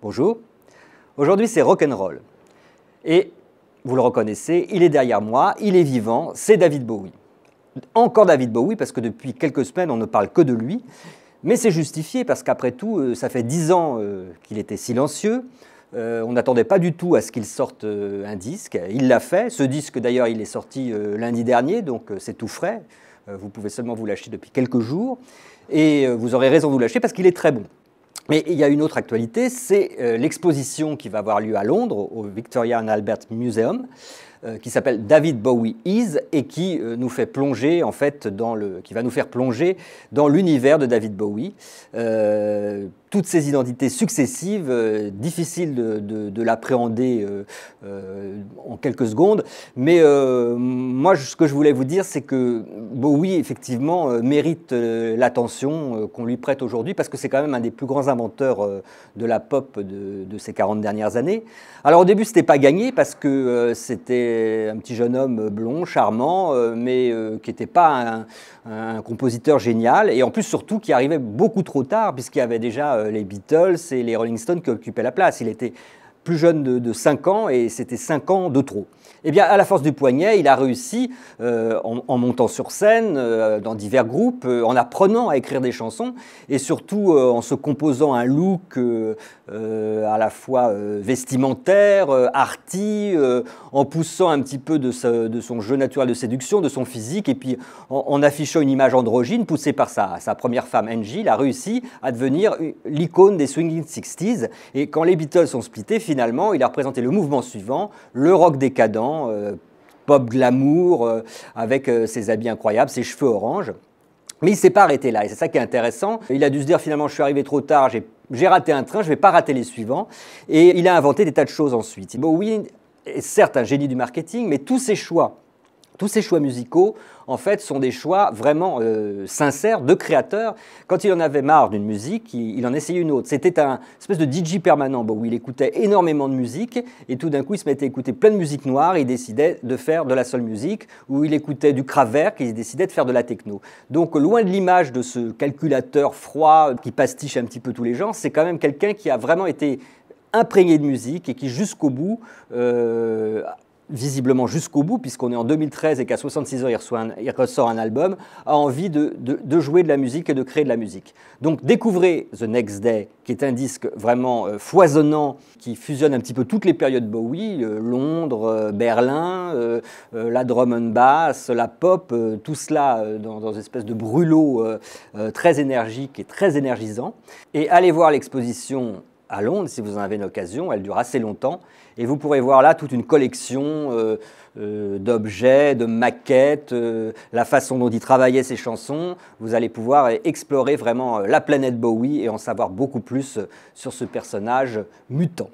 Bonjour, aujourd'hui c'est rock'n'roll. Et vous le reconnaissez, il est derrière moi, il est vivant, c'est David Bowie. Encore David Bowie parce que depuis quelques semaines on ne parle que de lui, mais c'est justifié parce qu'après tout ça fait 10 ans qu'il était silencieux. On n'attendait pas du tout à ce qu'il sorte un disque, il l'a fait, ce disque d'ailleurs il est sorti lundi dernier donc c'est tout frais, vous pouvez seulement vous l'acheter depuis quelques jours et vous aurez raison de vous l'acheter parce qu'il est très bon. Mais il y a une autre actualité, c'est l'exposition qui va avoir lieu à Londres, au Victoria and Albert Museum, qui s'appelle David Bowie Is et qui nous fait plonger en fait qui va nous faire plonger dans l'univers de David Bowie. Toutes ces identités successives, difficiles de l'appréhender en quelques secondes. Mais moi, ce que je voulais vous dire, c'est que Bowie, effectivement, mérite l'attention qu'on lui prête aujourd'hui, parce que c'est quand même un des plus grands inventeurs de la pop de ces 40 dernières années. Alors au début, ce n'était pas gagné, parce que c'était un petit jeune homme blond, charmant, mais qui n'était pas un compositeur génial, et en plus, surtout, qui arrivait beaucoup trop tard, puisqu'il y avait déjà les Beatles et les Rolling Stones qui occupaient la place. Il était plus jeune de 5 ans et c'était 5 ans de trop. Eh bien, à la force du poignet, il a réussi, en montant sur scène, dans divers groupes, en apprenant à écrire des chansons et surtout en se composant un look à la fois vestimentaire, arty, en poussant un petit peu de son jeu naturel de séduction, de son physique, et puis en affichant une image androgyne poussée par sa première femme, Angie. Il a réussi à devenir l'icône des Swinging Sixties. Et quand les Beatles sont splittés, finalement, il a représenté le mouvement suivant, le rock décadent, pop glamour, avec ses habits incroyables, ses cheveux orange. Mais il ne s'est pas arrêté là, et c'est ça qui est intéressant. Il a dû se dire finalement, je suis arrivé trop tard, j'ai raté un train, je ne vais pas rater les suivants. Et il a inventé des tas de choses ensuite. Bowie est certes un génie du marketing, mais tous ses choix musicaux, en fait, sont des choix vraiment sincères de créateurs. Quand il en avait marre d'une musique, il en essayait une autre. C'était un espèce de DJ permanent, où il écoutait énormément de musique, et tout d'un coup, il se mettait à écouter plein de musique noire, et il décidait de faire de la soul music, ou il écoutait du Kraftwerk, et il décidait de faire de la techno. Donc, loin de l'image de ce calculateur froid qui pastiche un petit peu tous les genres, c'est quand même quelqu'un qui a vraiment été imprégné de musique, et qui, jusqu'au bout, visiblement jusqu'au bout, puisqu'on est en 2013 et qu'à 66 ans, il ressort un album, a envie de jouer de la musique et de créer de la musique. Donc découvrez The Next Day, qui est un disque vraiment foisonnant, qui fusionne un petit peu toutes les périodes Bowie, Londres, Berlin, la drum and bass, la pop, tout cela dans une espèce de brûlot très énergique et très énergisant. Et allez voir l'exposition à Londres, si vous en avez l'occasion, elle dure assez longtemps, et vous pourrez voir là toute une collection d'objets, de maquettes, la façon dont il travaillait ses chansons. Vous allez pouvoir explorer vraiment la planète Bowie et en savoir beaucoup plus sur ce personnage mutant.